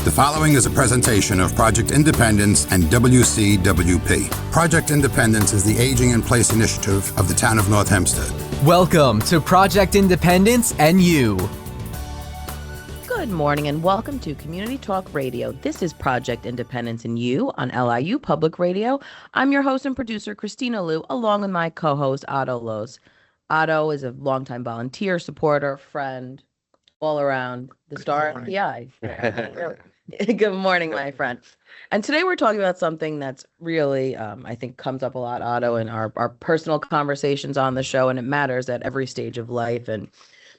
The following is a presentation of Project Independence and WCWP. Project Independence is the Aging in Place initiative of the town of North Hempstead. Welcome to Project Independence and You. Good morning and welcome to Community Talk Radio. This is Project Independence and You on LIU Public Radio. I'm your host and producer, Christina Liu, along with my co-host, Otto Los. Otto is a longtime volunteer, supporter, friend, all around the star of the eye. Good morning, my friend. And today we're talking about something that's really, I think, comes up a lot, Otto, in our personal conversations on the show, and it matters at every stage of life.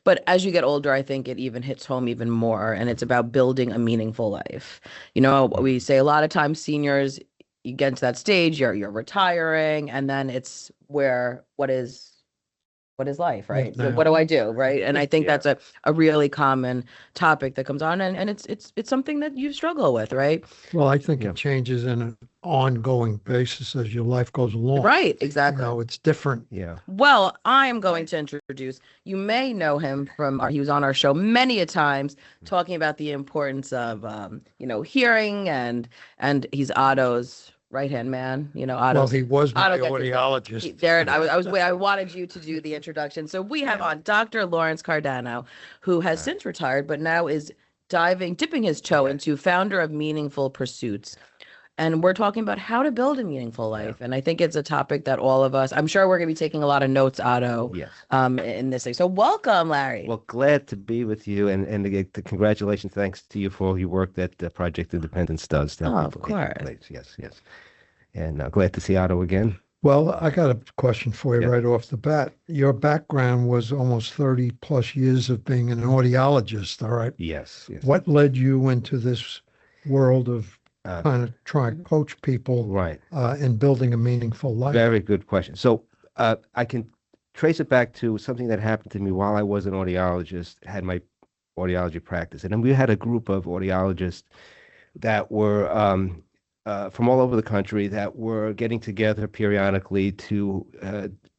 But as you get older, I think it even hits home even more, and it's about building a meaningful life. You know, we say a lot of times seniors, you get to that stage, you're retiring, and then it's where what is life, right? So what do I do, right? And I think that's a really common topic that comes on, and it's something that you struggle with, right? Well, I think it changes in an ongoing basis as your life goes along. Right, exactly. You know, it's different. Yeah. Well, I am going to introduce, you may know him from, he was on our show many a times talking about the importance of, hearing, and he's Otto's right-hand man, Otto. Well, he was my Otto audiologist. I wanted you to do the introduction. So we have on Dr. Lawrence Cardano, who has since retired, but now is dipping his toe into founder of Meaningful Pursuits. And we're talking about how to build a meaningful life. And I think it's a topic that all of us, I'm sure we're going to be taking a lot of notes, Otto, in this thing. So welcome, Larry. Well, glad to be with you. And the congratulations, thanks to you for all your work that Project Independence does. To help of course. Yes. And glad to see Otto again. Well, I got a question for you right off the bat. Your background was almost 30 plus years of being an audiologist, all right? Yes. What led you into this world of kind of trying to coach people in building a meaningful life? Very good question. So I can trace it back to something that happened to me while I was an audiologist, had my audiology practice. And then we had a group of audiologists that were from all over the country that were getting together periodically to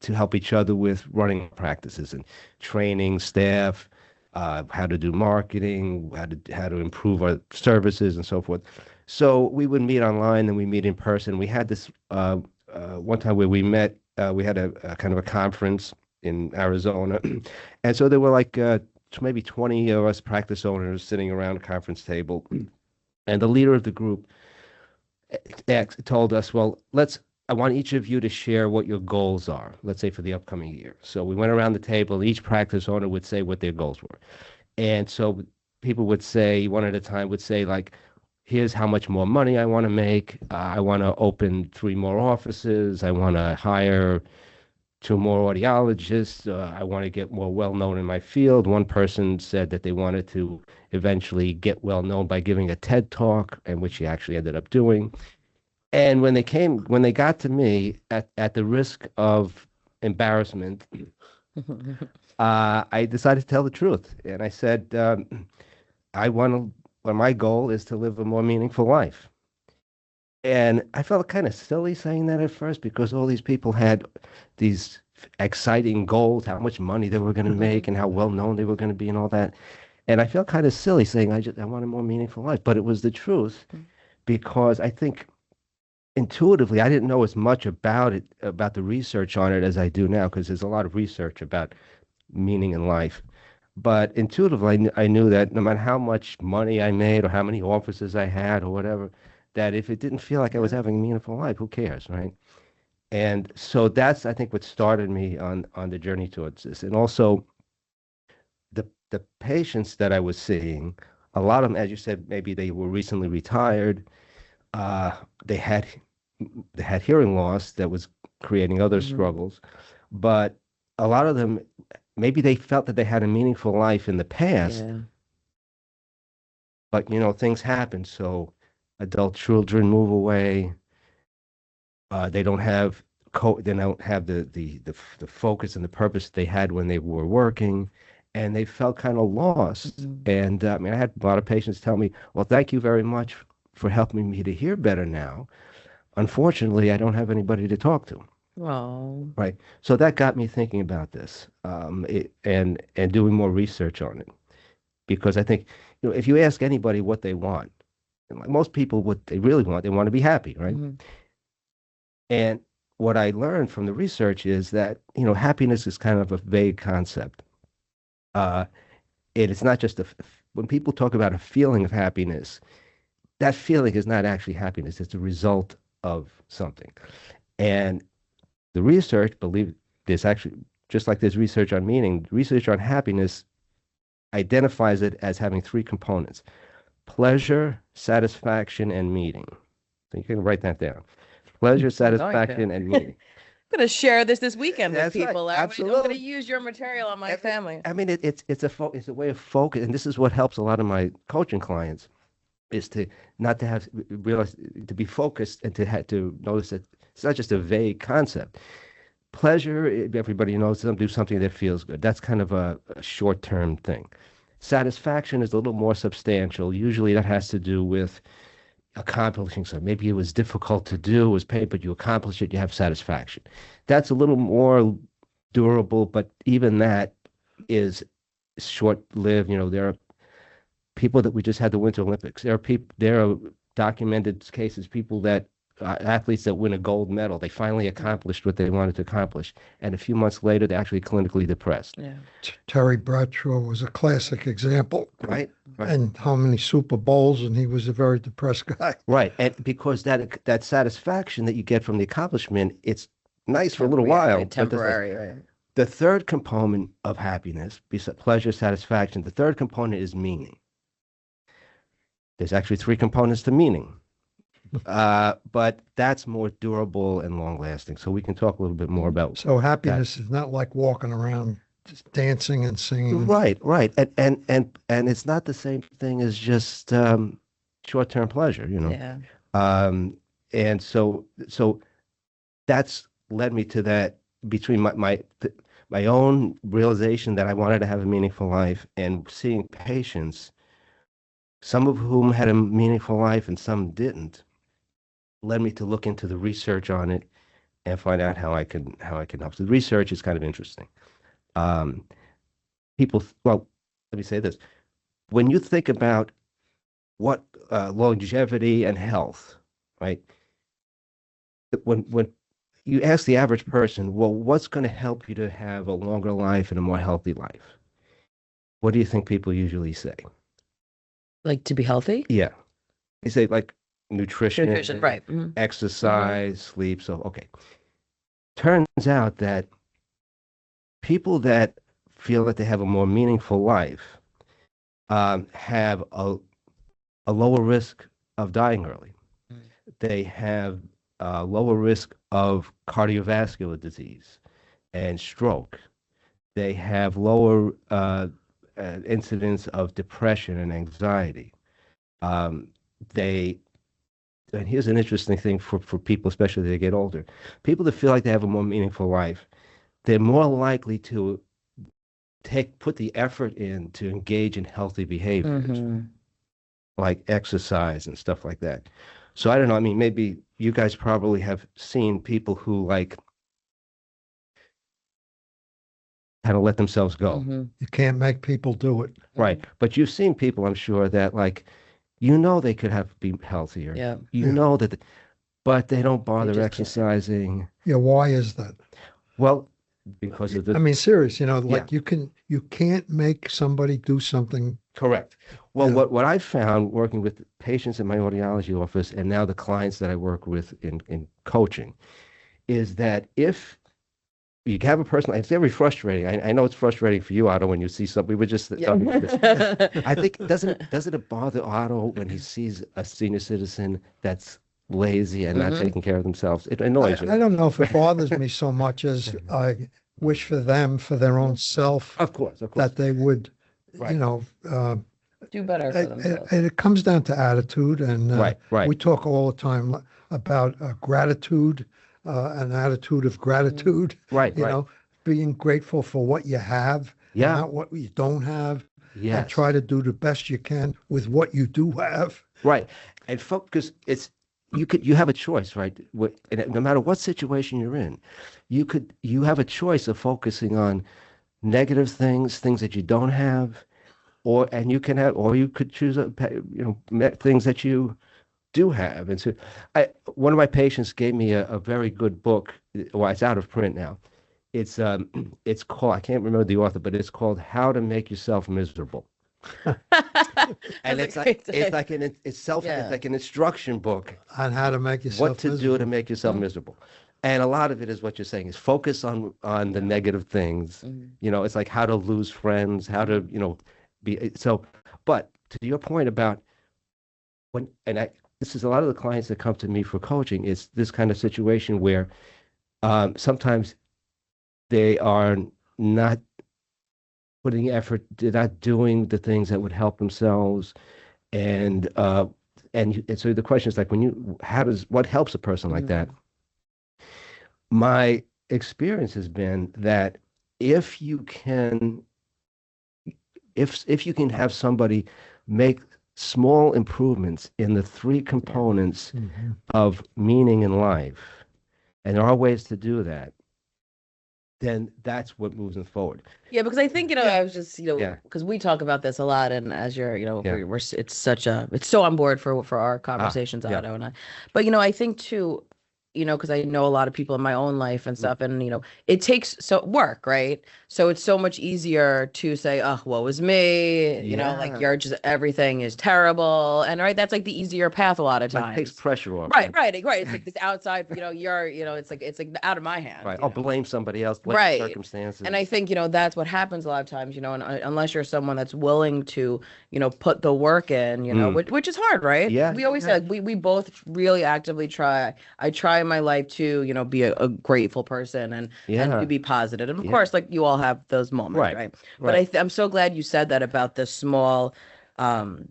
help each other with running practices and training staff, how to do marketing, how to improve our services and so forth. So we would meet online and we meet in person. We had this one time where we met, we had a kind of a conference in Arizona. And so there were like maybe 20 of us practice owners sitting around a conference table. And the leader of the group told us, well, I want each of you to share what your goals are, let's say for the upcoming year. So we went around the table, each practice owner would say what their goals were. And so people would say, one at a time would say, like, here's how much more money I want to make. I want to open 3 more offices. I want to hire 2 more audiologists. I want to get more well-known in my field. One person said that they wanted to eventually get well-known by giving a TED Talk, and which he actually ended up doing. And when they got to me, at the risk of embarrassment, I decided to tell the truth. And I said, my goal is to live a more meaningful life. And I felt kind of silly saying that at first, because all these people had these exciting goals, how much money they were going to make and how well known they were going to be and all that. And I felt kind of silly saying I want a more meaningful life, but it was the truth, because I think intuitively I didn't know as much about the research on it as I do now, because there's a lot of research about meaning in life. But intuitively I knew that no matter how much money I made or how many offices I had or whatever, that if it didn't feel like I was having a meaningful life, who cares, right? And so that's, I think, what started me on the journey towards this. And also the patients that I was seeing, a lot of them, as you said, maybe they were recently retired. They had hearing loss that was creating other struggles. But a lot of them, maybe they felt that they had a meaningful life in the past. Yeah. But, things happen. So adult children move away. They don't have the focus and the purpose they had when they were working, and they felt kind of lost. And I had a lot of patients tell me, well, thank you very much for helping me to hear better now. Unfortunately, I don't have anybody to talk to. Oh. Right. So that got me thinking about this, and doing more research on it, because I think, if you ask anybody what they want, And like most people, what they really want, they want to be happy, right? And what I learned from the research is that, happiness is kind of a vague concept. It's not just when people talk about a feeling of happiness, that feeling is not actually happiness. It's a result of something. And the research, believe this actually, just like there's research on meaning, research on happiness identifies it as having three components: pleasure, satisfaction, and meaning. So you can write that down. Pleasure, satisfaction, and meaning. I'm going to share this weekend with That's right. people. Absolutely. I'm going to use your material on my family. I mean, it's a way of focus, and this is what helps a lot of my coaching clients, is to not to realize, to be focused, and to notice that it's not just a vague concept. Pleasure, everybody knows them, do something that feels good. That's kind of a short-term thing. Satisfaction is a little more substantial. Usually that has to do with accomplishing something. Maybe it was difficult to do, it was pain, but you accomplish it, you have satisfaction. That's a little more durable, but even that is short-lived. There are people that we just had the Winter Olympics. There are documented cases, people that athletes that win a gold medal, they finally accomplished what they wanted to accomplish, and a few months later they're actually clinically depressed. Yeah. Terry Bradshaw was a classic example. Right. And how many Super Bowls, and he was a very depressed guy. Right. And because that satisfaction that you get from the accomplishment, it's nice for a little while. Temporary, right. The third component of happiness, besides pleasure, satisfaction, the third component is meaning. There's actually three components to meaning. But that's more durable and long lasting. So we can talk a little bit more about. So happiness is not like walking around just dancing and singing. Right. And it's not the same thing as just short-term pleasure, Yeah. And so that's led me to that, between my own realization that I wanted to have a meaningful life, and seeing patients, some of whom had a meaningful life and some didn't, led me to look into the research on it and find out how I can help. So the research is kind of interesting. Well, let me say this. When you think about what longevity and health, right? When you ask the average person, well, what's going to help you to have a longer life and a more healthy life? What do you think people usually say? Like to be healthy? Yeah. They say like nutrition, right. exercise, sleep. So, okay. Turns out that people that feel that they have a more meaningful life have a lower risk of dying early. They have a lower risk of cardiovascular disease and stroke. They have lower incidence of depression and anxiety. And here's an interesting thing for people, especially as they get older. People that feel like they have a more meaningful life, they're more likely to put the effort in to engage in healthy behaviors, like exercise and stuff like that. So I don't know. I mean, maybe you guys probably have seen people who like kind of let themselves go. You can't make people do it. Right. But you've seen people, I'm sure, that like, they could be healthier. Yeah. That, but they don't bother just exercising. Yeah, why is that? Well, because of I mean, serious, like Yeah. you can't make somebody do something. Correct. Well, Yeah. what I found working with patients in my audiology office, and now the clients that I work with in coaching, is that if you have a person, it's very frustrating. I know it's frustrating for you, Otto, when you see something. We were just talking about this. I think doesn't it bother Otto when he sees a senior citizen that's lazy and not taking care of themselves? It annoys you. I don't know if it bothers me so much as I wish for them, for their own self, Of course. that they would, Right. Do better for themselves. it comes down to attitude, and Right. we talk all the time about gratitude, an attitude of gratitude. Right. Being grateful for what you have, and Yeah. not what you don't have, and Yes. try to do the best you can with what you do have. Right. And focus, you have a choice, right? And no matter what situation you're in, you have a choice of focusing on negative things that you don't have, and you can have, or you could choose things that you do have. And so, one of my patients gave me a very good book. Well, it's out of print now. It's it's called, I can't remember the author, but it's called How to Make Yourself Miserable. And it's like it's like an instruction book on how to make yourself what to miserable. do to make yourself miserable. And a lot of it is what you're saying is focus on the negative things. It's like how to lose friends, how to be so. But to your point about this is a lot of the clients that come to me for coaching. It's this kind of situation where sometimes they are not putting effort, they're not doing the things that would help themselves, and so the question is like, what helps a person like that? My experience has been that if you can have somebody make small improvements in the three components of meaning in life, and there are ways to do that, then that's what moves them forward. Yeah, because I think, I was just, because we talk about this a lot, and as you're, it's so on board for our conversations, Otto and I. But, I think too, because I know a lot of people in my own life and stuff, and, it takes work, right? So it's so much easier to say, oh, woe is me, like you're just, everything is terrible. And right, that's like the easier path a lot of times. It takes pressure off. Right. It's like this outside, it's like out of my hands. Right. I'll blame somebody else, blame circumstances. And I think, that's what happens a lot of times, and unless you're someone that's willing to, put the work in, which is hard, right? Yeah. We always say, we both really actively try. I try in my life to, be a grateful person and to be positive. And of course, like you all have those moments, right? But I'm so glad you said that about the small, small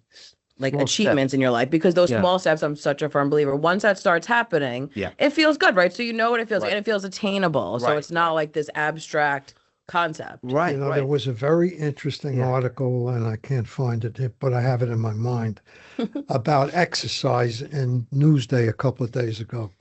achievements in your life, because those small steps, I'm such a firm believer. Once that starts happening, it feels good, right? So you know what it feels like, and it feels attainable. So it's not like this abstract concept. Right. There was a very interesting article, and I can't find it, but I have it in my mind, about exercise in Newsday a couple of days ago.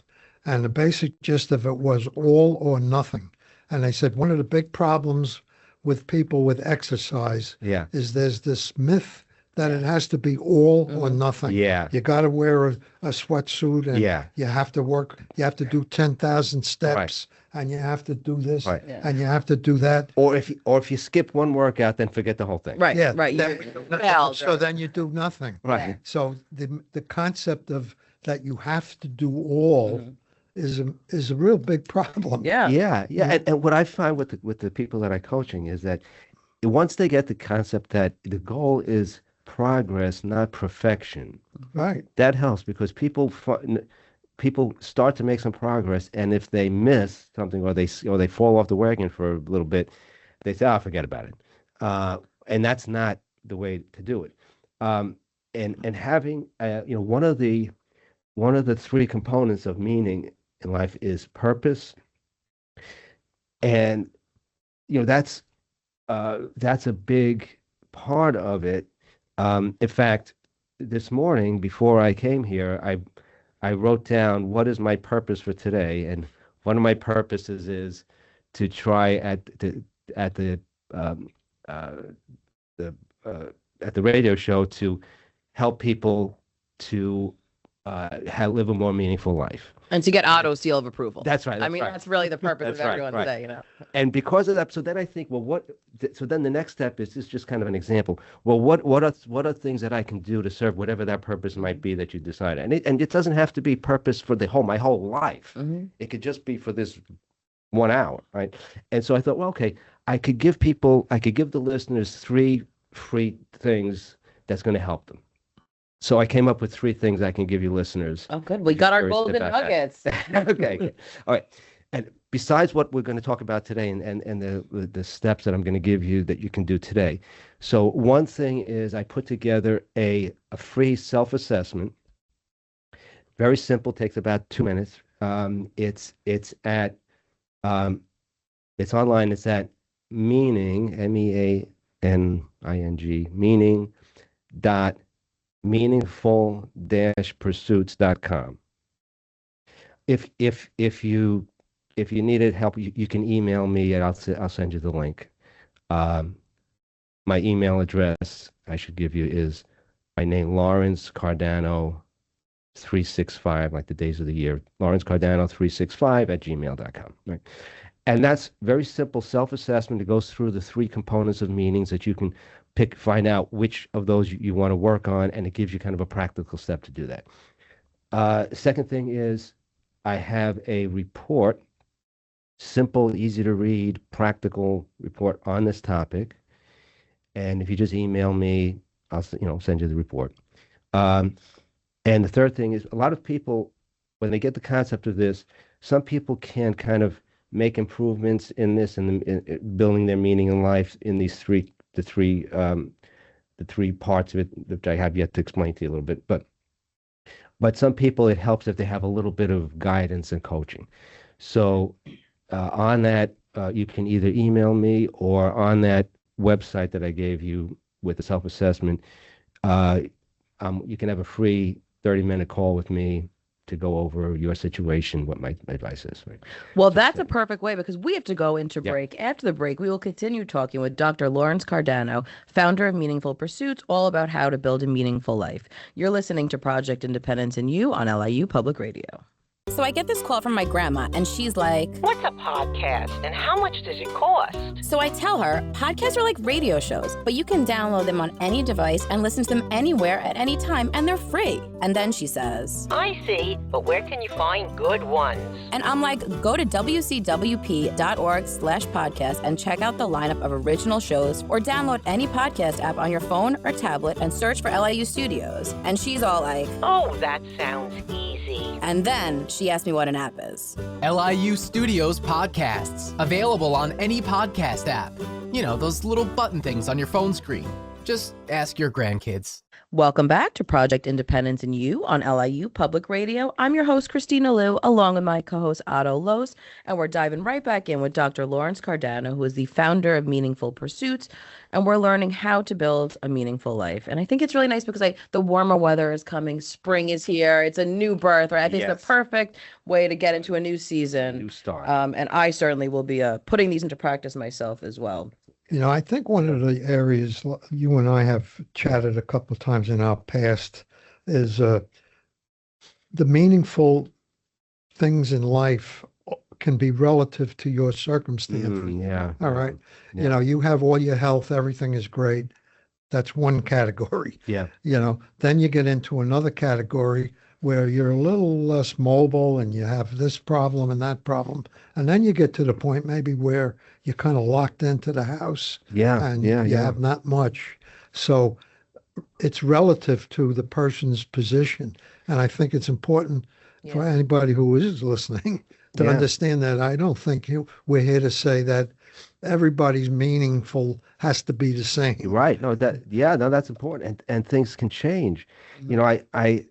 And the basic gist of it was all or nothing. And they said one of the big problems with people with exercise is there's this myth that it has to be all or nothing. Yeah. You got to wear a sweatsuit, and you have to work, you have to do 10,000 steps, and you have to do this, and you have to do that. Or if you skip one workout, then forget the whole thing. Right. Yeah. Right. So then you do nothing. Right. So the concept of that you have to do all is a real big problem. Yeah. And what I find with the people that I'm coaching is that once they get the concept that the goal is progress, not perfection, right, that helps, because people start to make some progress, and if they miss something or they fall off the wagon for a little bit, they say, "Oh, forget about it," and that's not the way to do it. And having one of the three components of meaning in life is purpose, and that's a big part of it. In fact, this morning before I came here, I wrote down what is my purpose for today, and one of my purposes is to try at the radio show to help people to live a more meaningful life. And to get Otto's seal of approval. That's right. That's really the purpose of everyone today, And because of that, so then I think, well, so then the next step is just kind of an example. Well, what are things that I can do to serve whatever that purpose might be that you decide? And it doesn't have to be purpose for my whole life. It could just be for this 1 hour, right? And so I thought, well, okay, I could give the listeners 3 free things that's going to help them. So I came up with 3 things I can give you listeners. Oh, good. We got our golden nuggets. Okay. All right. And besides what we're going to talk about today and the steps that I'm going to give you that you can do today. So one thing is I put together a free self-assessment. Very simple, takes about 2 minutes. It's online. It's at meaning, MEANING, meaningful-pursuits.com. If you needed help, you can email me and I'll send you the link. My email address, I should give you is my name, Lawrence Cardano 365, like the days of the year, Lawrence Cardano 365 at gmail.com. Right. And that's very simple self-assessment. It goes through the three components of meanings that you can find out which of those you want to work on, and it gives you kind of a practical step to do that. Second thing is I have a report, simple, easy to read, practical report on this topic. And if you just email me, I'll send you the report. And the third thing is a lot of people, when they get the concept of this, some people can kind of make improvements in this and in building their meaning in life in these the three parts of it that I have yet to explain to you a little bit. But some people, it helps if they have a little bit of guidance and coaching. So on that, you can either email me, or on that website that I gave you with the self-assessment, you can have a free 30-minute call with me to go over your situation, what my advice is. Right? Well, that's a perfect way, because we have to go into break. After the break, we will continue talking with Dr. Lawrence Cardano, founder of Meaningful Pursuits, all about how to build a meaningful life. You're listening to Project Independence and You on LIU Public Radio. So I get this call from my grandma, and she's like, "What's a podcast and how much does it cost?" So I tell her, podcasts are like radio shows, but you can download them on any device and listen to them anywhere at any time, and they're free. And then she says, "I see, but where can you find good ones?" And I'm like, go to wcwp.org/podcast and check out the lineup of original shows, or download any podcast app on your phone or tablet and search for LIU Studios. And she's all like, "Oh, that sounds easy." And then she asked me what an app is. LIU Studios podcasts, available on any podcast app. You know, those little button things on your phone screen. Just ask your grandkids. Welcome back to Project Independence and You on LIU Public Radio. I'm your host, Christina Liu, along with my co-host, Otto Los, and we're diving right back in with Dr. Lawrence Cardano, who is the founder of Meaningful Pursuits, and we're learning how to build a meaningful life. And I think it's really nice because the warmer weather is coming, spring is here, it's a new birth, right? I think it's the perfect way to get into a new season. New start. And I certainly will be putting these into practice myself as well. You know, I think one of the areas you and I have chatted a couple of times in our past is the meaningful things in life can be relative to your circumstances. Yeah. All right. Yeah. You know, you have all your health, everything is great. That's one category. Yeah. You know, then you get into another category where you're a little less mobile and you have this problem and that problem. And then you get to the point maybe where you're kind of locked into the house. Yeah. And you have not much. So it's relative to the person's position. And I think it's important for anybody who is listening to understand that. I don't think we're here to say that everybody's meaningful has to be the same. Right. No, that's important. And things can change. You know, I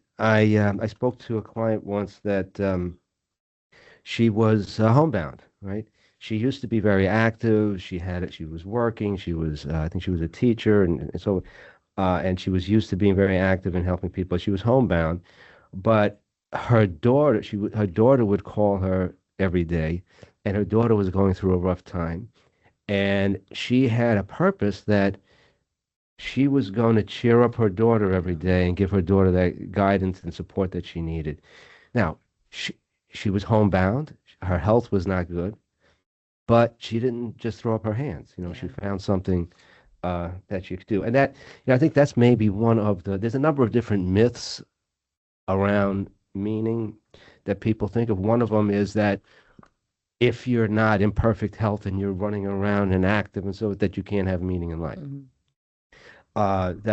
spoke to a client once that she was homebound, right? She used to be very active. She was working. She was, I think she was a teacher. And so, and she was used to being very active and helping people. She was homebound, but her daughter would call her every day, and her daughter was going through a rough time. And she had a purpose that she was going to cheer up her daughter every day and give her daughter that guidance and support that she needed. Now, she was homebound. Her health was not good, but she didn't just throw up her hands. You know, she found something that she could do. And that, I think that's maybe there's a number of different myths around meaning that people think of. One of them is that if you're not in perfect health and you're running around and active and so that you can't have meaning in life. Mm-hmm. I've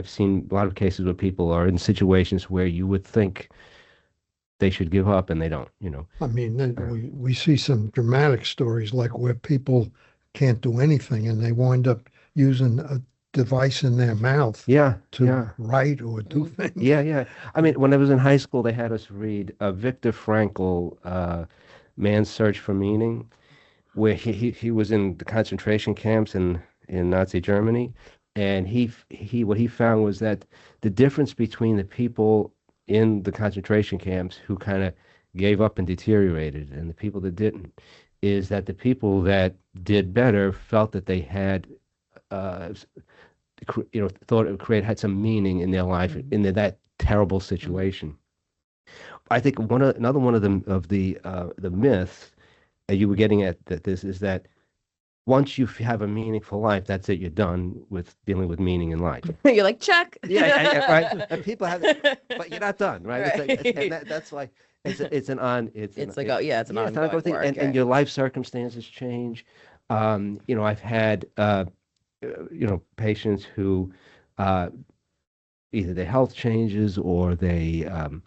seen a lot of cases where people are in situations where you would think they should give up and they don't, you know. I mean, we see some dramatic stories like where people can't do anything and they wind up using a device in their mouth to write or do things. Yeah. I mean, when I was in high school, they had us read Viktor Frankl, Man's Search for Meaning, where he was in the concentration camps in Nazi Germany, and what he found was that the difference between the people in the concentration camps who kind of gave up and deteriorated and the people that didn't is that the people that did better felt that they had thought it would had some meaning in their life in that terrible situation. I think another one of the myths that you were getting at that this is that once you have a meaningful life, that's it. You're done with dealing with meaning in life. You're like, check. Yeah, right. And people have, but you're not done, right? Right. And that's why it's an ongoing thing, work, and your life circumstances change. I've had patients who either their health changes or the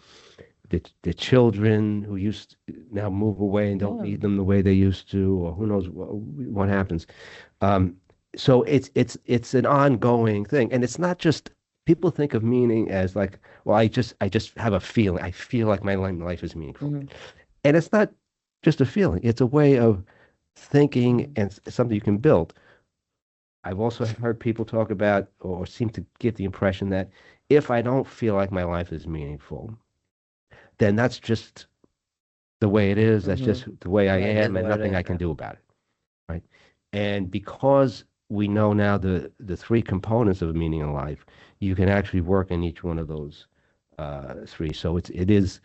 children who used to now move away and don't need them the way they used to, or who knows what happens. So it's an ongoing thing, and it's not just people think of meaning as like, well, I just have a feeling. I feel like my life is meaningful, and it's not just a feeling. It's a way of thinking and something you can build. I've also heard people talk about or seem to get the impression that if I don't feel like my life is meaningful, then that's just the way it is. That's just the way I am, and nothing I can do about it, right? And because we know now the three components of meaning in life, you can actually work in each one of those three. So it's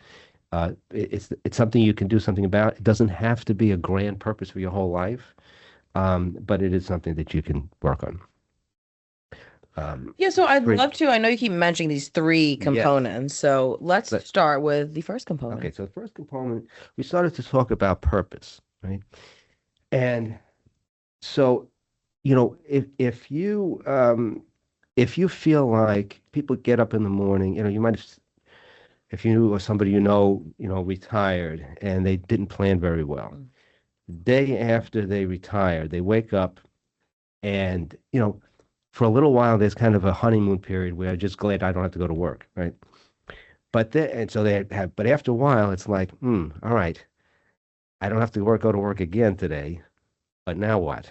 something you can do something about. It doesn't have to be a grand purpose for your whole life, but it is something that you can work on. So I'd love to. I know you keep mentioning these three components. So let's start with the first component. Okay, so the first component, we started to talk about purpose, right? And so, if you feel like people get up in the morning, you might have, if you or somebody retired and they didn't plan very well. The day after they retire, they wake up and, for a little while, there's kind of a honeymoon period where I'm just glad I don't have to go to work, right? But but after a while, it's like, all right, I don't have to go to work again today, but now what?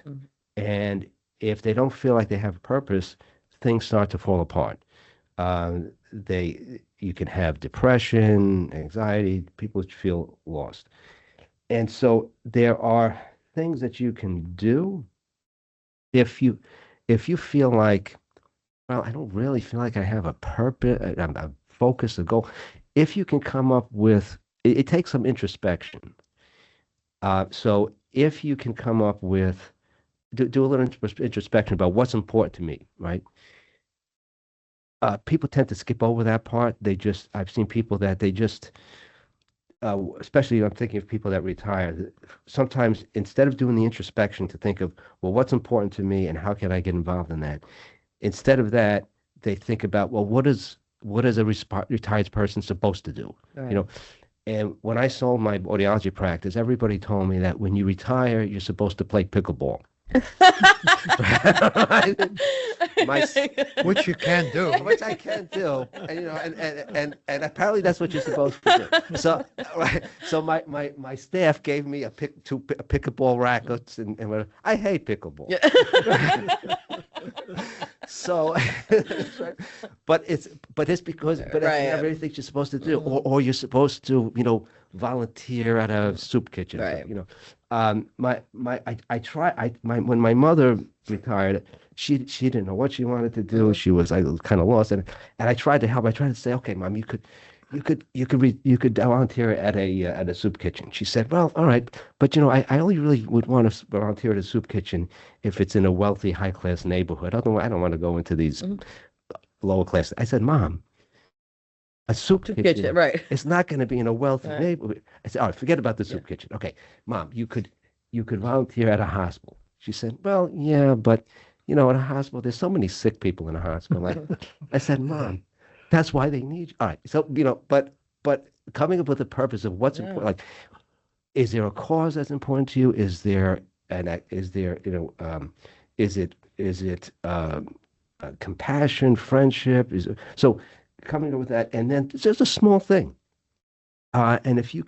And if they don't feel like they have a purpose, things start to fall apart. You can have depression, anxiety, people feel lost. And so there are things that you can do if you feel like, well, I don't really feel like I have a purpose, I'm focused, a goal. If you can come up with, it takes some introspection. So if you can come up with, do a little introspection about what's important to me, right? People tend to skip over that part. I've seen people that they just, especially I'm thinking of people that retire, sometimes instead of doing the introspection to think of, well, what's important to me and how can I get involved in that? Instead of that, they think about, well, what is a retired person supposed to do? Right. And when I sold my audiology practice, everybody told me that when you retire, you're supposed to play pickleball. Which you can do. Which I can do, and apparently that's what you're supposed to do. So my staff gave me two pickleball rackets, and whatever. I hate pickleball. So, but it's because everything you're supposed to do, or you're supposed to volunteer at a soup kitchen. Right. When my mother retired, she didn't know what she wanted to do. She was kind of lost, and I tried to help. I tried to say, okay, Mom, you could volunteer at a soup kitchen. She said, well, all right, but I only really would want to volunteer at a soup kitchen if it's in a wealthy, high class neighborhood. Otherwise, I don't want to go into these lower class. I said, Mom, a soup kitchen, right? It's not going to be in a wealthy neighborhood. I said, all right, forget about the soup kitchen. Okay, Mom, you could volunteer at a hospital. She said, well, yeah, but at a hospital, there's so many sick people in a hospital. I said, Mom, that's why they need you. All right, so but coming up with a purpose of what's important, like, is there a cause that's important to you? Is it compassion, friendship? So coming up with that, and then it's just a small thing. And if you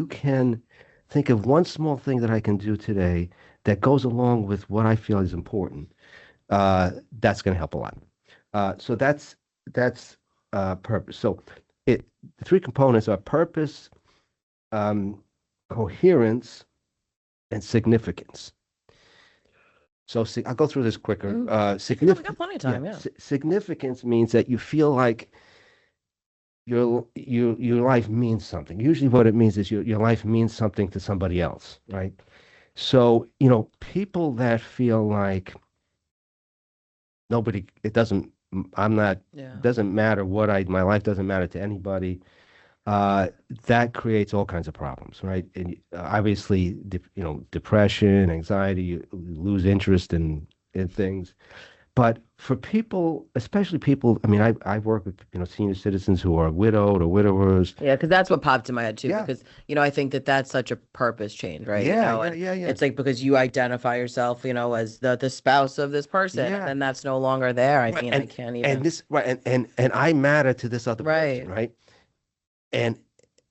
can think of one small thing that I can do today that goes along with what I feel is important, that's going to help a lot. So that's purpose. So the three components are purpose, coherence, and significance. So I'll go through this quicker. We got plenty of time. Yeah. Significance means that you feel like your life means something. Usually, what it means is your life means something to somebody else, right? So people that feel like nobody, it doesn't, I'm not, Yeah. doesn't matter my life doesn't matter to anybody. That creates all kinds of problems, right? And obviously, depression, anxiety, you lose interest in things. But for people, especially people, I mean, I work with senior citizens who are widowed or widowers. Yeah, because that's what popped in my head too. Yeah. Because I think that that's such a purpose change, right? Yeah, and yeah. It's like because you identify yourself, as the spouse of this person, Yeah. and then that's no longer there. I Right, mean, I can't even. And this right, and I matter to this other person, right? And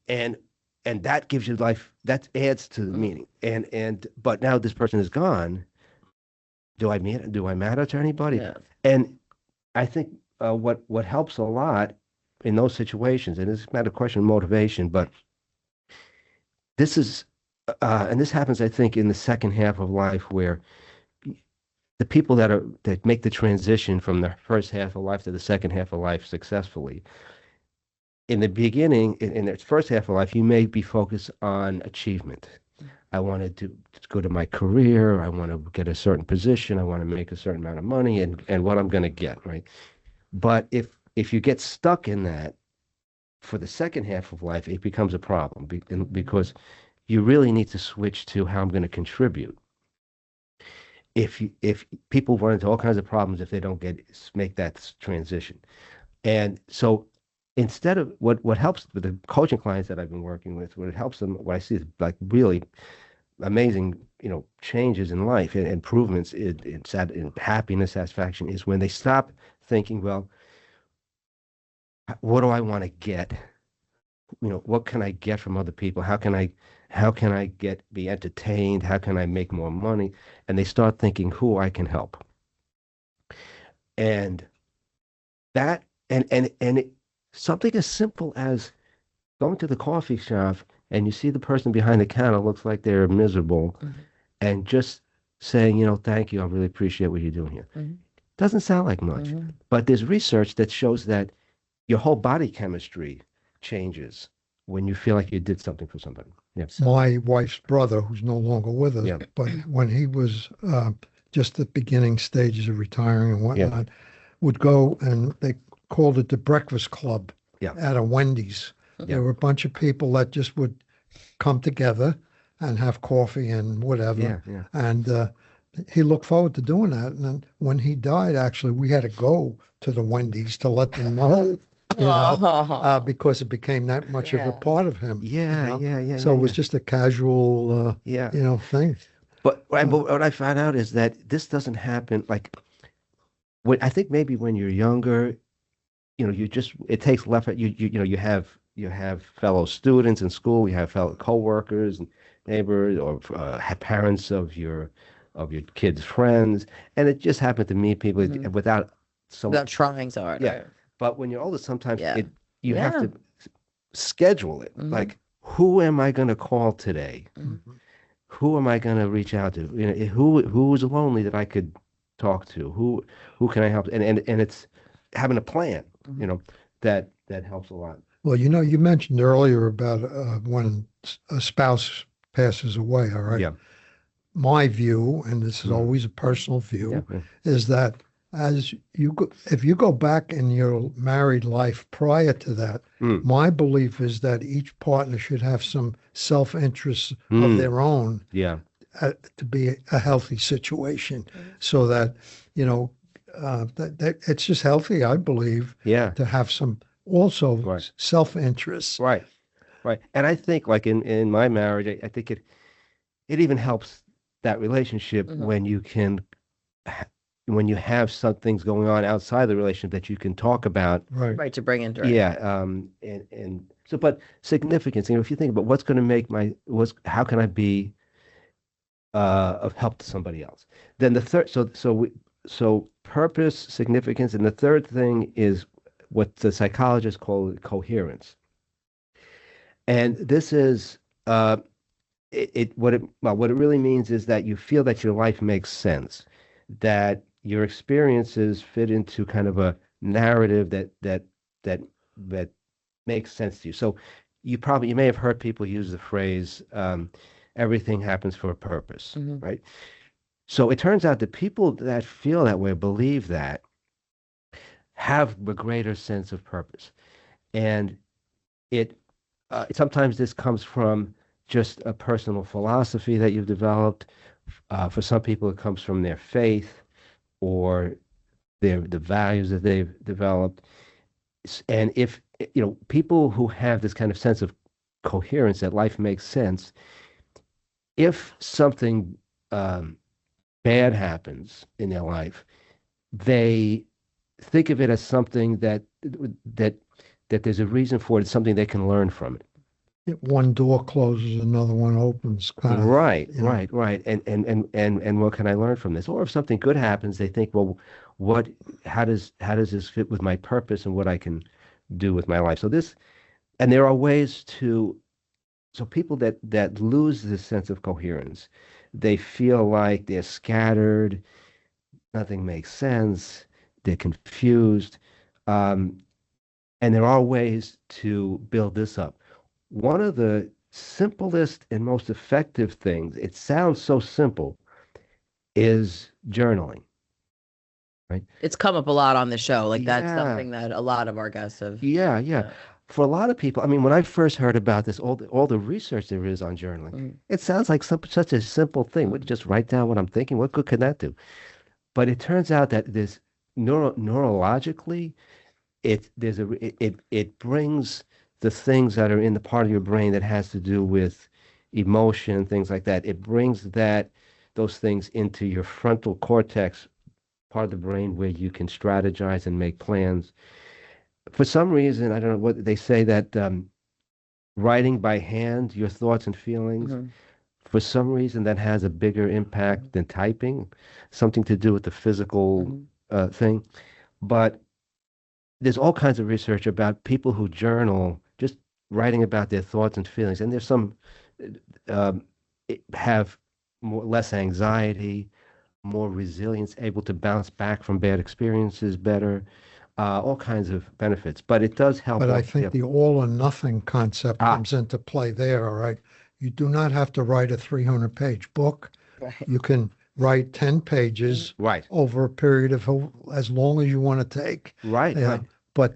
and that gives you life. That adds to the meaning. But now this person is gone. Do I matter? Do I matter to anybody? Yeah. And I think what helps a lot in those situations, and it's not a question of motivation, but this is, and this happens, I think, in the second half of life, where the people that make the transition from the first half of life to the second half of life successfully. In the beginning, in the first half of life, you may be focused on achievement. I wanted to go to my career. I want to get a certain position. I want to make a certain amount of money and what I'm going to get, right? But if you get stuck in that for the second half of life, it becomes a problem because you really need to switch to how I'm going to contribute. If people run into all kinds of problems if they don't make that transition. And so instead of what helps with the coaching clients that I've been working with, what I see is like really amazing, changes in life and improvements in happiness, satisfaction, is when they stop thinking, well, what do I want to get? What can I get from other people? How can I be entertained? How can I make more money? And they start thinking who I can help. And that, something as simple as going to the coffee shop and you see the person behind the counter looks like they're miserable, and just saying, thank you, I really appreciate what you're doing here. Doesn't sound like much, but there's research that shows that your whole body chemistry changes when you feel like you did something for somebody. Yeah. My wife's brother, who's no longer with us, Yeah. but when he was just the beginning stages of retiring and whatnot, would go, and they called it the Breakfast Club at a Wendy's. There were a bunch of people that just would come together and have coffee and whatever. Yeah. And he looked forward to doing that. And then when he died, actually, we had to go to the Wendy's to let them know, because it became that much of a part of him. Yeah. So it was just a casual, thing. But what I found out is that this doesn't happen like I think maybe when you're younger, it takes less. You have fellow students in school, you have fellow coworkers and neighbors, or parents of your kids' friends, and it just happened to meet people without trying so hard. Yeah, right? But when you're older, sometimes you have Yeah. to schedule it. Like, who am I going to call today? Who am I going to reach out to? Who is lonely that I could talk to? Who can I help? And it's having a plan. That helps a lot. Well, you mentioned earlier about when a spouse passes away, all right? Yeah. My view, and this is always a personal view, is that if you go back in your married life prior to that, my belief is that each partner should have some self-interest of their own to be a healthy situation, so that, that it's just healthy, I believe, to have some also self-interest. Right. And I think, like in my marriage, I think it even helps that relationship when you have some things going on outside the relationship that you can talk about. Right, to bring into it. Yeah. And so, but significance, if you think about what's going to make how can I be of help to somebody else? Then the third, so purpose, significance, and the third thing is what the psychologists call coherence. And this is what it really means is that you feel that your life makes sense. that your experiences fit into kind of a narrative that makes sense to you. So you may have heard people use the phrase, everything happens for a purpose, right? So it turns out that people that feel that way, believe that, have a greater sense of purpose. And it sometimes this comes from just a personal philosophy that you've developed. For some people, it comes from their faith or the values that they've developed. And if people who have this kind of sense of coherence, that life makes sense, if something bad happens in their life, they think of it as something that there's a reason for it, something they can learn from it. One door closes, another one opens. Right. And what can I learn from this? Or if something good happens, they think, well, how does this fit with my purpose and what I can do with my life? And there are ways so people that lose this sense of coherence, they feel like they're scattered, nothing makes sense, they're confused. And there are ways to build this up. One of the simplest and most effective things, it sounds so simple, is journaling. Right? It's come up a lot on the show. Like that's something that a lot of our guests have. Yeah. For a lot of people, I mean, when I first heard about this, all the research there is on journaling, it sounds like such a simple thing. Would just write down what I'm thinking. What good can that do? But it turns out that this neurologically, it brings the things that are in the part of your brain that has to do with emotion and things like that. It brings those things into your frontal cortex, part of the brain where you can strategize and make plans. For some reason, I don't know what they say, that writing by hand your thoughts and feelings, for some reason that has a bigger impact than typing, something to do with the physical thing. But there's all kinds of research about people who journal, just writing about their thoughts and feelings. And there's some have less anxiety, more resilience, able to bounce back from bad experiences better, all kinds of benefits. But it does help. But I think the all or nothing concept comes into play there, all right? You do not have to write a 300-page book. Right. You can write 10 pages over a period of as long as you want to take. Right. But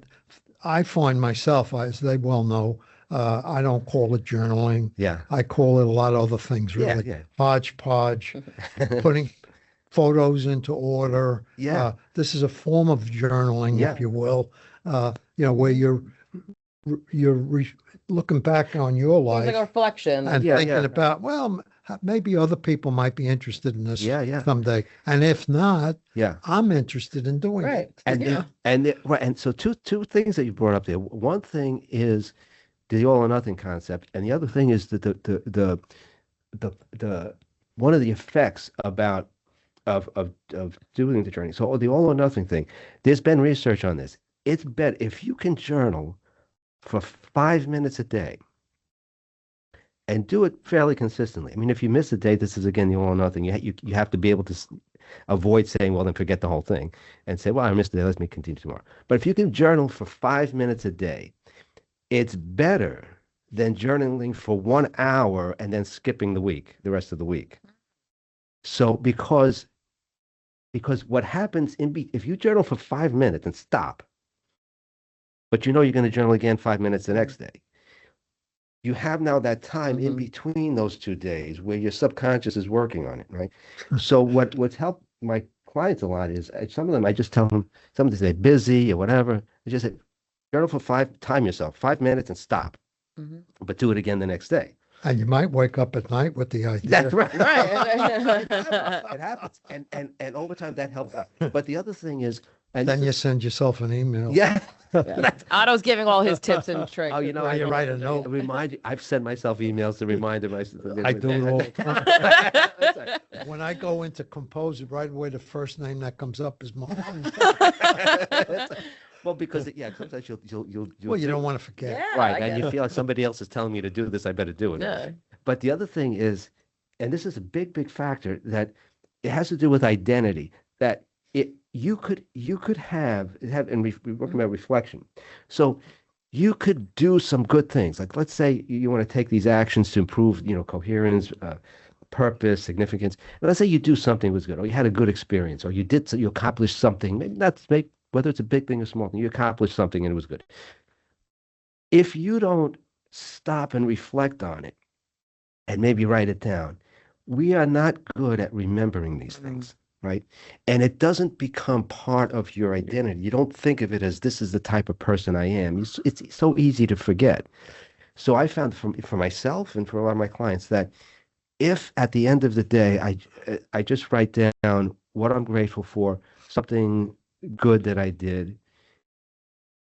I find myself, as they well know, I don't call it journaling. Yeah. I call it a lot of other things, really. Yeah. Hodgepodge, putting photos into order. Yeah. This is a form of journaling, if you will, where you're looking back on your life. It's like a reflection. And thinking about, well, maybe other people might be interested in this someday. And if not, I'm interested in doing it. And so two things that you brought up there. One thing is the all or nothing concept, and the other thing is that the one of the effects of doing the journey. So the all or nothing thing, there's been research on this. It's better if you can journal for 5 minutes a day and do it fairly consistently. I mean, if you miss a day, this is again the all or nothing. You have to be able to avoid saying, well, then forget the whole thing, and say, well, I missed a day, let me continue tomorrow. But if you can journal for 5 minutes a day, it's better than journaling for 1 hour and then skipping the rest of the week. So because what happens if you journal for 5 minutes and stop, but you're going to journal again 5 minutes the next day, you have now that time in between those 2 days where your subconscious is working on it, right? So what's helped my clients a lot is some of them, I just tell them, some of them say busy or whatever, I just say, journal for time yourself, 5 minutes and stop, but do it again the next day. And you might wake up at night with the idea. That's right. It happens. And over time that helps out. But the other thing is, and then you send yourself an email. Yeah. Otto's giving all his tips and tricks. Oh, you write a note. Remind you. I've sent myself emails to remind myself. I do it all the time. When I go into compose it, right away, the first name that comes up is mine. Well, because sometimes you'll well, you don't want to forget. Yeah, right, and you feel like somebody else is telling me to do this, I better do it. Yeah. But the other thing is, and this is a big factor, that it has to do with identity. That you could have, and we're talking about reflection. So you could do some good things. Like let's say you want to take these actions to improve, coherence, purpose, significance. And let's say you do something that was good, or you had a good experience, or you accomplished something. Maybe whether it's a big thing or small thing, you accomplished something and it was good. If you don't stop and reflect on it and maybe write it down, we are not good at remembering these things, right? And it doesn't become part of your identity. You don't think of it as this is the type of person I am. It's so easy to forget. So I found for myself and for a lot of my clients that if at the end of the day I just write down what I'm grateful for, something good that I did,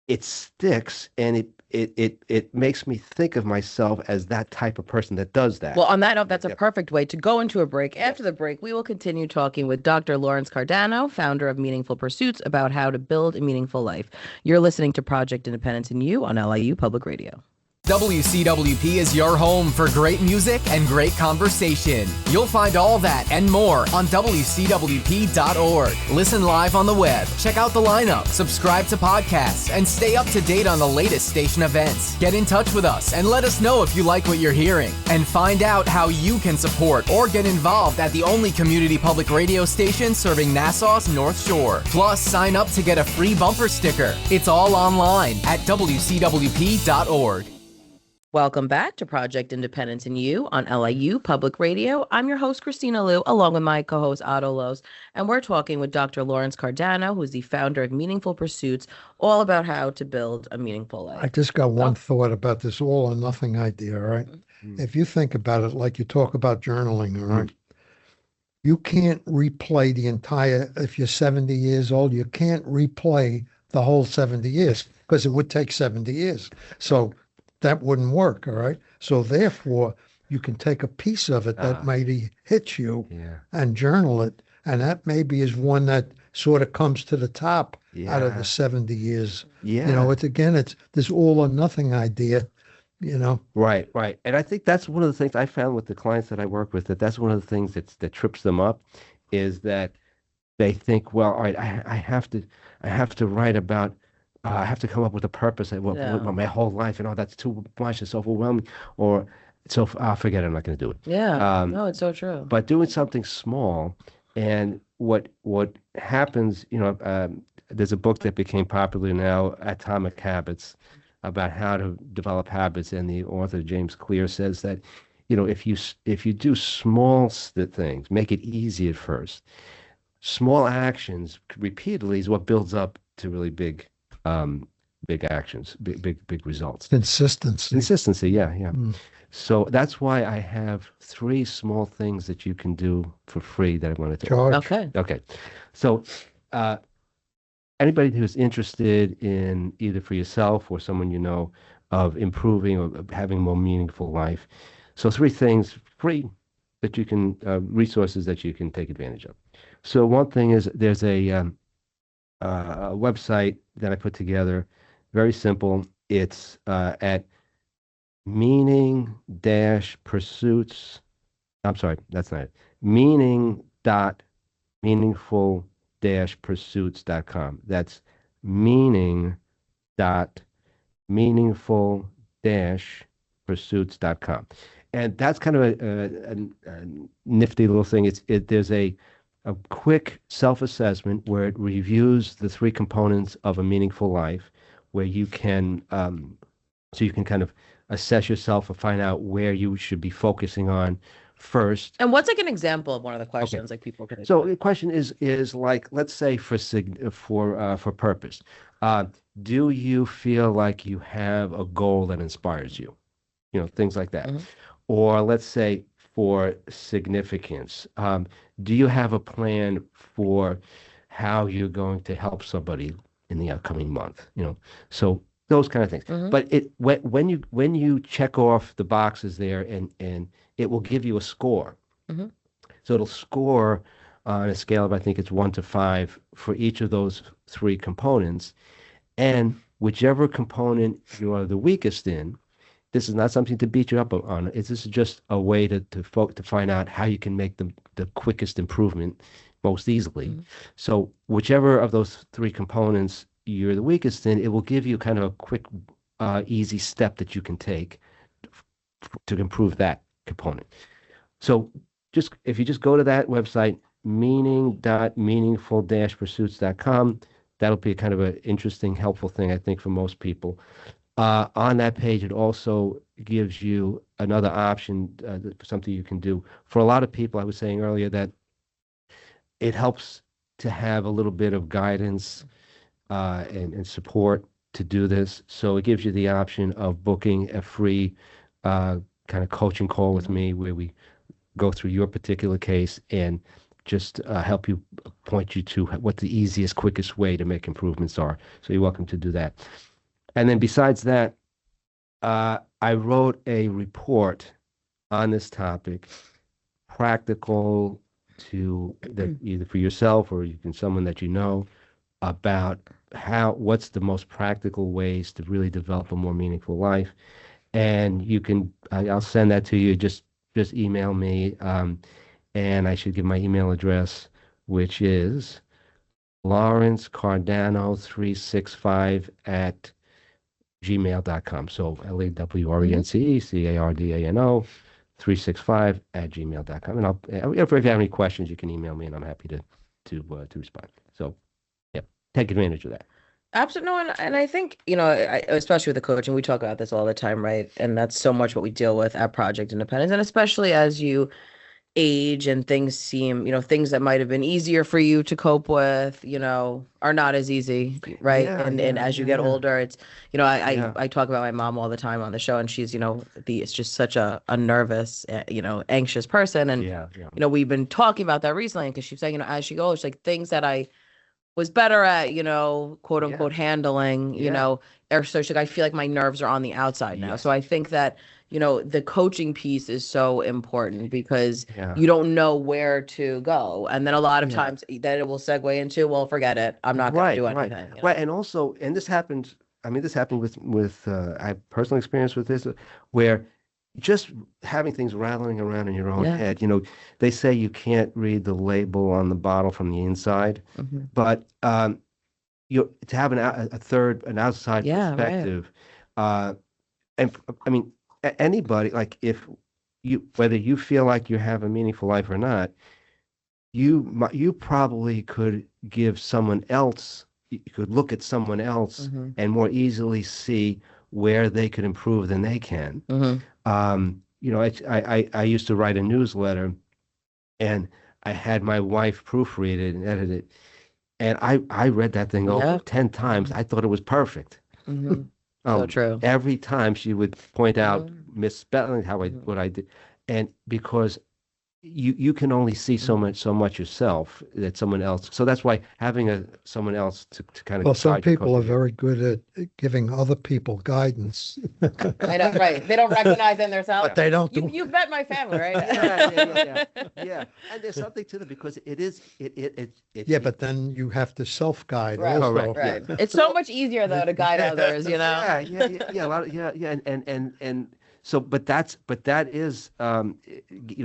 it sticks, and it makes me think of myself as that type of person that does that. Well, on that note, that's a perfect way to go into a break. After the break, we will continue talking with Dr. Lawrence Cardano, founder of Meaningful Pursuits, about how to build a meaningful life. You're listening to Project Independence and You on LIU Public Radio. WCWP is your home for great music and great conversation. You'll find all that and more on WCWP.org. Listen live on the web, check out the lineup, subscribe to podcasts, and stay up to date on the latest station events. Get in touch with us and let us know if you like what you're hearing. And find out how you can support or get involved at the only community public radio station serving Nassau's North Shore. Plus, sign up to get a free bumper sticker. It's all online at WCWP.org. Welcome back to Project Independence and You on LIU Public Radio. I'm your host, Christina Liu, along with my co-host, Otto Los, and we're talking with Dr. Lawrence Cardano, who's the founder of Meaningful Pursuits, all about how to build a meaningful life. I just got one thought about this all or nothing idea, all right? If you think about it, like you talk about journaling, all right? You can't replay the entire, if you're 70 years old, you can't replay the whole 70 years because it would take 70 years. So that wouldn't work, all right? So therefore, you can take a piece of it that maybe hits you and journal it. And that maybe is one that sort of comes to the top out of the 70 years. Yeah. It's this all or nothing idea, Right. And I think that's one of the things I found with the clients that I work with, that's one of the things that trips them up, is that they think, well, all right, I have to write about, I have to come up with a purpose my whole life, and that's too much, it's overwhelming, or so forget it, I'm not going to do it. No, it's so true. But doing something small, and what happens, there's a book that became popular now, Atomic Habits, about how to develop habits, and the author James Clear says that, if you do small things, make it easy at first. Small actions repeatedly is what builds up to really big actions, big results. Consistency, yeah. So that's why I have 3 small things that you can do for free that I want to tell you. Okay. So anybody who's interested in, either for yourself or someone you know, of improving or having a more meaningful life. So 3 things free that you can, resources that you can take advantage of. So one thing is, there's a website that I put together, very simple. It's at meaning-pursuits. I'm sorry, that's not it. meaning.meaningful-pursuits.com. That's meaning.meaningful-pursuits.com. And that's kind of a nifty little thing. There's a quick self-assessment where it reviews the 3 components of a meaningful life, where you can so you can kind of assess yourself and find out where you should be focusing on first. And what's like an example of one of the questions like people can? So the question is like, let's say for purpose, do you feel like you have a goal that inspires you? Things like that. Or let's say for significance, do you have a plan for how you're going to help somebody in the upcoming month? So those kind of things. But when you check off the boxes there, and it will give you a score. So it'll score on a scale of, I think it's 1 to 5 for each of those 3 components, and whichever component you are the weakest in. This is not something to beat you up on. This is just a way to find out how you can make the the quickest improvement most easily. Mm-hmm. So whichever of those three components you're the weakest in, it will give you kind of a quick, easy step that you can take to improve that component. So just if you just go to that website, meaning.meaningful-pursuits.com, that'll be kind of an interesting, helpful thing, I think, for most people. On that page, it also gives you another option, something you can do. For a lot of people, I was saying earlier that it helps to have a little bit of guidance and support to do this. So it gives you the option of booking a free kind of coaching call with me where we go through your particular case and just help you, point you to what the easiest, quickest way to make improvements are. So you're welcome to do that. And then besides that, I wrote a report on this topic, practical to that either for yourself or you can someone that you know, about what's the most practical ways to really develop a more meaningful life. And you can, I'll send that to you. Just email me, and I should give my email address, which is Lawrence Cardano 365 at gmail.com. So LAWRENCECARDANO 365 at gmail.com. And if you have any questions, you can email me, and I'm happy to respond. So, yeah, take advantage of that. Absolutely. No, and I think, especially with the coaching, we talk about this all the time, right? And that's so much what we deal with at Project Independence. And especially as you age and things seem, things that might have been easier for you to cope with, are not as easy, right? Yeah, and as you get older, it's, I talk about my mom all the time on the show, and she's, it's just such a nervous, anxious person. And, we've been talking about that recently because she's saying, as she goes, like things that I was better at, quote unquote, handling, or so she's like, I feel like my nerves are on the outside now. So I think that, the coaching piece is so important because you don't know where to go. And then a lot of times that it will segue into, well, forget it. I'm not going to do anything. Right. And also, and this happened with I have personal experience with this, where just having things rattling around in your own head, they say you can't read the label on the bottle from the inside, but to have an outside perspective, and I mean, anybody, like whether you feel like you have a meaningful life or not, you probably could give someone else, you could look at someone else and more easily see where they could improve than they can. I used to write a newsletter, and I had my wife proofread it and edit it, and I read that thing over 10 times. I thought it was perfect. So true. Every time she would point out misspelling, what I did, and because you can only see so much yourself that someone else. So that's why having someone else to kind of. Well, some people are very good at giving other people guidance. I know, right? They don't recognize in themselves. But they don't. You've met my family, right? Yeah. And there's something to it because it is. Yeah, but then you have to self-guide right. also. Right. It's so much easier though to guide others, Yeah. A lot of, and. So, but that is,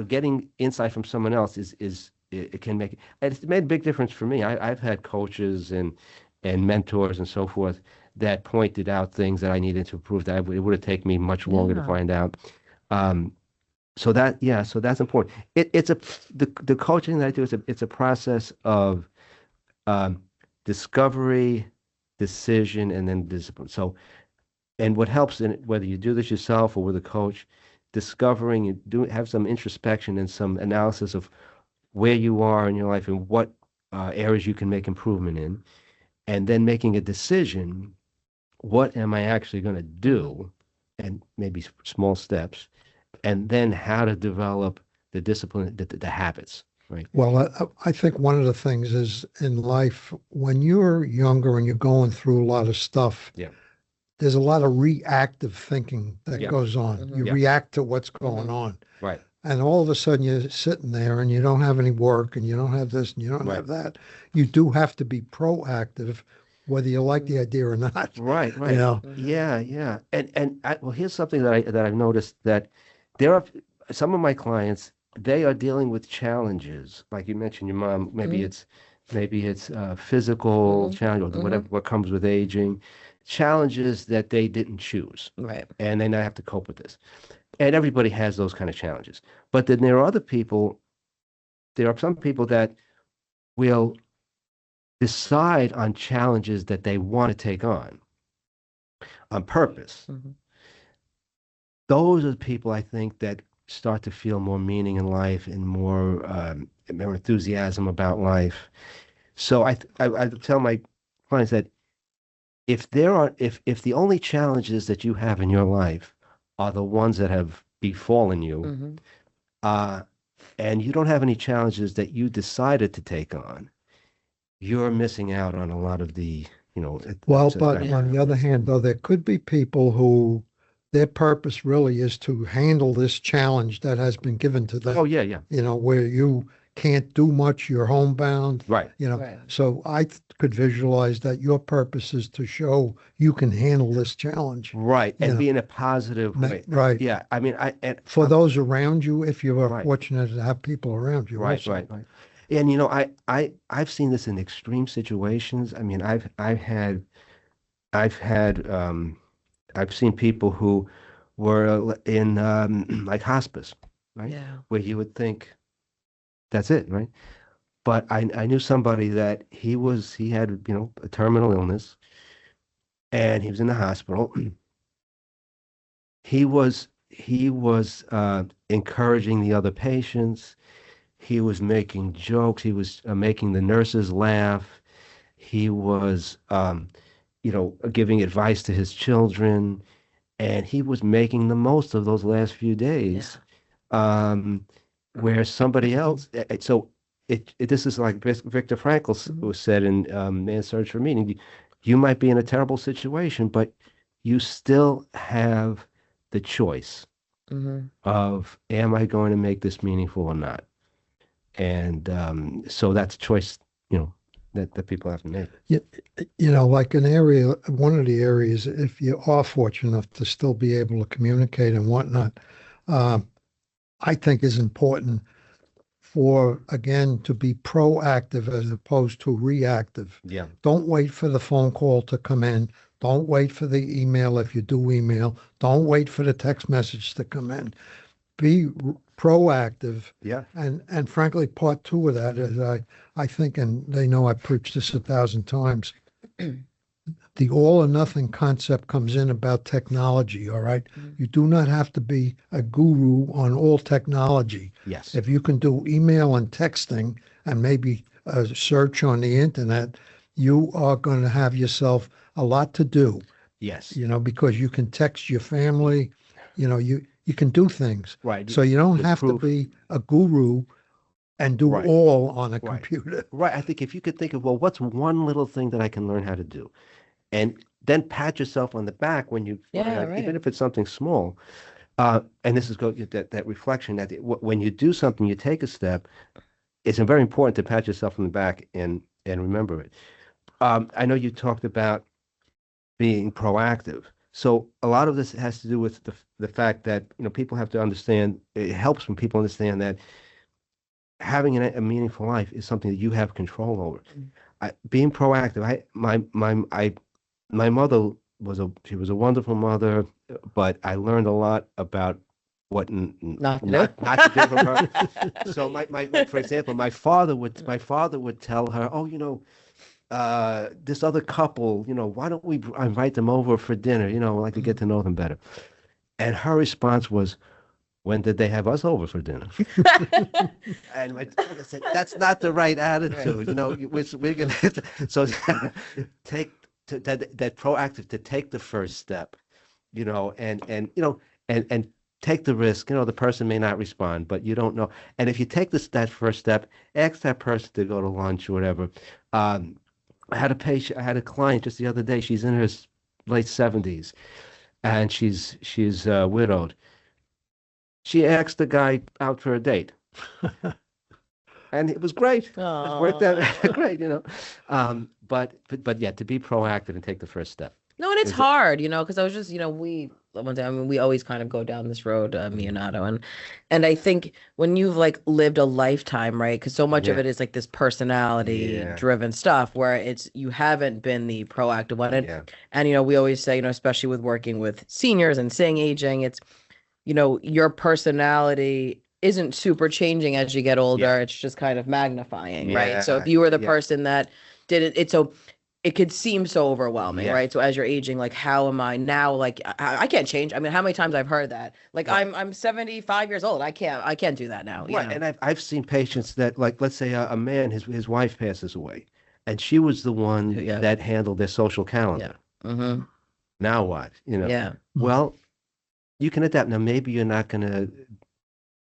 getting insight from someone else it can make, and it's made a big difference for me. I've had coaches and mentors and so forth that pointed out things that I needed to improve that it would have taken me much longer to find out. So that's important. The coaching that I do it's a process of discovery, decision, and then discipline. So. And what helps in it, whether you do this yourself or with a coach, discovering and have some introspection and some analysis of where you are in your life and what areas you can make improvement in, and then making a decision, what am I actually going to do, and maybe small steps, and then how to develop the discipline, the habits. Right. Well, I think one of the things is in life, when you're younger and you're going through a lot of stuff, there's a lot of reactive thinking that goes on. You react to what's going on. Right. And all of a sudden you're sitting there and you don't have any work and you don't have this and you don't have that. You do have to be proactive, whether you like the idea or not. Right. Yeah. And here's something that I've noticed, that there are some of my clients they are dealing with challenges, like you mentioned, your mom. Maybe it's physical challenge, or whatever what comes with aging, challenges that they didn't choose, Right. and they now have to cope with this. And everybody has those kind of challenges. But then there are other people. There are some people that will decide on challenges that they want to take on purpose. Those are the people I think that start to feel more meaning in life and more enthusiasm about life. So I tell my clients that if the only challenges that you have in your life are the ones that have befallen you, and you don't have any challenges that you decided to take on, you're missing out on a lot of the, Well, but on the other hand, though, there could be people who their purpose really is to handle this challenge that has been given to them. Oh, yeah. Where you can't do much, you're homebound. Right. Right. So I could visualize that your purpose is to show you can handle this challenge. Right. And know. be in a positive way. Right. Yeah. I mean, For those around you, if you are Right. fortunate to have people around you Right, also. right. And I've seen this in extreme situations. I mean, I've seen people who were in like hospice, right? Yeah. Where you would think that's it, right? But I knew somebody that he had, a terminal illness, and he was in the hospital. He was encouraging the other patients. He was making jokes. He was making the nurses laugh. He was, giving advice to his children, and he was making the most of those last few days. Where somebody else, this is like Viktor Frankl was said in Man's Search for Meaning. You might be in a terrible situation, but you still have the choice of, am I going to make this meaningful or not? And so that's a choice, that people have to make. Like one of the areas, if you are fortunate enough to still be able to communicate and whatnot, I think is important again, to be proactive as opposed to reactive. Yeah. Don't wait for the phone call to come in. Don't wait for the email if you do email. Don't wait for the text message to come in. Be proactive. Yeah. And frankly, part two of that is I think, and they know I preached this 1,000 times, the all or nothing concept comes in about technology, all right? You do not have to be a guru on all technology. Yes. If you can do email and texting and maybe a search on the internet, you are going to have yourself a lot to do. Yes. Because you can text your family, you can do things. Right. So you don't have to be a guru and do all on a computer. Right. I think if you could think of, well, what's one little thing that I can learn how to do? And then pat yourself on the back when you, even if it's something small. And this is that reflection that when you do something, you take a step. It's very important to pat yourself on the back and remember it. I know you talked about being proactive. So a lot of this has to do with the fact that people have to understand. It helps when people understand that having a meaningful life is something that you have control over. Being proactive. My mother was a wonderful mother, but I learned a lot about what not to do from her. So for example, my father would tell her, oh, this other couple, why don't we invite them over for dinner? I'd like to get to know them better. And her response was, when did they have us over for dinner? And my father said, that's not the right attitude. We're going to, so take that proactive, to take the first step, and take the risk. The person may not respond, but you don't know. And if you take that first step, ask that person to go to lunch or whatever. I had a client just the other day. She's in her late 70s, and she's widowed. She asked the guy out for a date, and it was great. It worked out great, But yeah, to be proactive and take the first step. No, and it's Is it? hard, because I was just, we one day, I mean, we always kind of go down this road, me and Otto, and I think when you've like lived a lifetime, right? Because so much of Yeah, it is like this personality yeah, driven stuff where it's you haven't been the proactive one, yeah, and we always say, especially with working with seniors and seeing aging, it's your personality isn't super changing as you get yeah, older. It's just kind of magnifying, right? So if yeah, you were the yeah, person that did it, it's so it could seem so overwhelming, yeah. right? So as you're aging, like how am I now? Like I can't change. I mean, how many times I've heard that? Like Right, I'm 75 years old. I can't do that now, right. And I've seen patients that, like, let's say a man, his wife passes away, and she was the one Yeah. that handled their social Yeah. calendar. Mm-hmm. Now what? Yeah. Well, you can adapt. Now, maybe you're not going to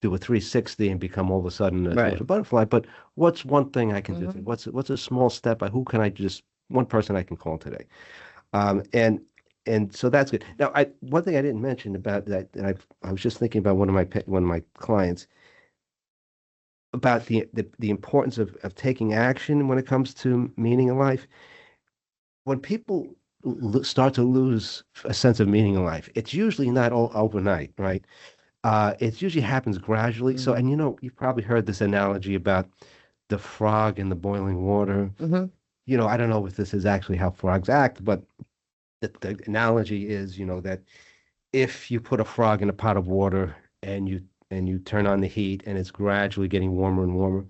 do a 360 and become all of a sudden a Right. social butterfly, but what's one thing I can do? Mm-hmm. What's a small step? Who can I just one person I can call today? And so that's good. Now, one thing I didn't mention about that, and I was just thinking about one of my clients about the importance of taking action when it comes to meaning in life. When people start to lose a sense of meaning in life, it's usually not all overnight, right? It usually happens gradually. So, Mm-hmm. and you've probably heard this analogy about the frog in the boiling water. Mm-hmm. I don't know if this is actually how frogs act, but the analogy is, that if you put a frog in a pot of water and you turn on the heat and it's gradually getting warmer and warmer,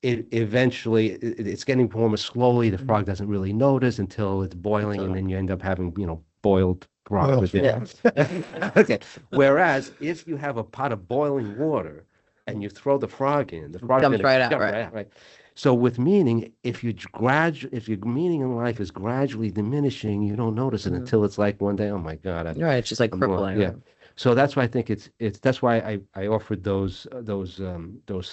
it's getting warmer slowly. The frog doesn't really notice until it's boiling, and then you end up having, boiled frog Well, for dinner. Okay. Whereas if you have a pot of boiling water and you throw the frog in, the frog's Comes gonna right out, jump right. right out, right? So with meaning, if your meaning in life is gradually diminishing, you don't notice it Mhm. until it's like one day, oh my God, Right. It's just like I'm going, crippling. yeah. So that's why I think that's why I offered those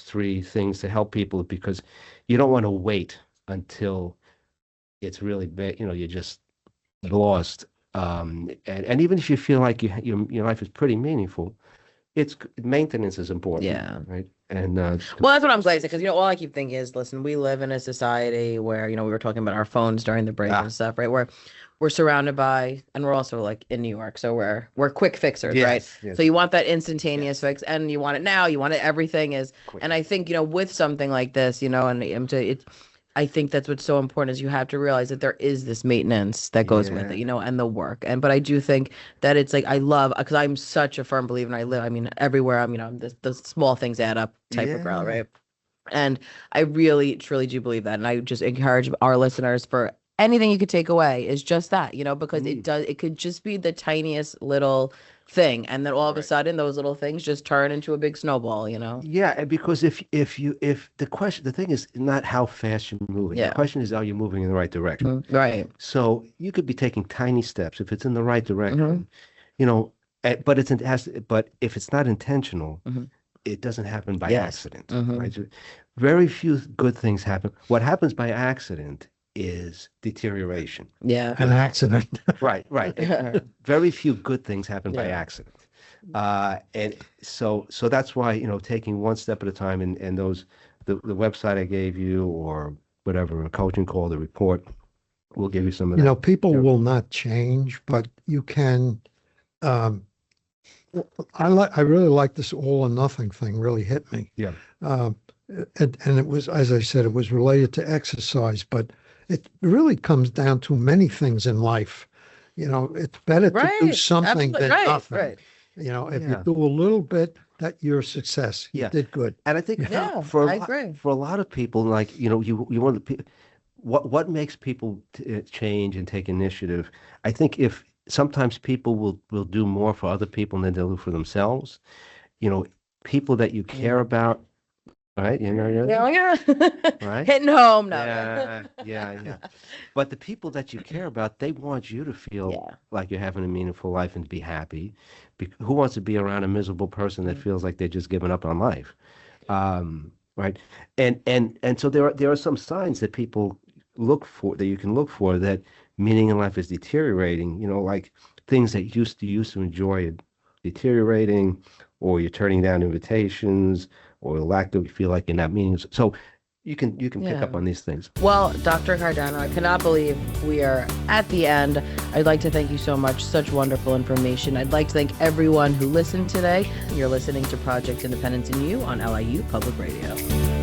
three things to help people, because you don't want to wait until it's really bad, you're just lost. And even if you feel like your life is pretty meaningful, maintenance is important, Yeah. right? And Well, that's what I'm glad because all I keep thinking is, listen, we live in a society where we were talking about our phones during the break ah, and stuff, right? Where we're surrounded by, and we're also like in New York, so we're quick fixers, right? yes, So you want that instantaneous yes, fix, and you want it now. You want it. Everything is, quick. and I think with something like this, I think that's what's so important is you have to realize that there is this maintenance that goes with it, Yeah, and the work. But I do think that it's like I love because I'm such a firm believer and I mean everywhere I'm the small things add up type of girl, yeah, right? And I really truly do believe that. And I just encourage our listeners for anything you could take away is just that, because mm, it could just be the tiniest little thing. And then all of a right. sudden those little things just turn into a big snowball. Yeah, and because if the thing is not how fast you're moving. The Yeah. question is, are you moving in the right direction? Right. So you could be taking tiny steps if it's in the right Hmm. direction, but but if it's not intentional, Hmm. it doesn't happen by Yes. accident, Hmm. right? So very few good things happen. What happens by accident is deterioration. Yeah. an accident. Right, right. Very few good things happen by Yeah. accident. And so that's why, taking one step at a time, and the website I gave you, or whatever, a coaching call, the report, will give you some of that. People Yeah. will not change, but you can. Um, I really like this all or nothing thing. Really hit me. Yeah. Um, and it was, as I said, it was related to exercise, but it really comes down to many things in life. It's better to do Right. something Absolutely. than Right. nothing. Right. If you Yeah. do a little bit, that you're a success. You Yeah. did good. And I think Yeah, I agree. for a lot of people, like, you want to, what makes people change and take initiative? I think if sometimes people will do more for other people than they'll do for themselves. You know, people that you care about, right? Yeah, yeah. Right? Hitting home now. Yeah. But the people that you care about, they want you to feel Yeah. like you're having a meaningful life and to be happy. Who wants to be around a miserable person that feels like they're just giving up on life? Right? And so there are some signs that people look for, that you can look for, that meaning in life is deteriorating. Like things that you used to enjoy are deteriorating, or you're turning down invitations, or lack of, you feel like you're not meaning. So you can pick up on these things. Well, Dr. Cardano, I cannot believe we are at the end. I'd like to thank you so much. Such wonderful information. I'd like to thank everyone who listened today. You're listening to Project Independence and You on LIU Public Radio.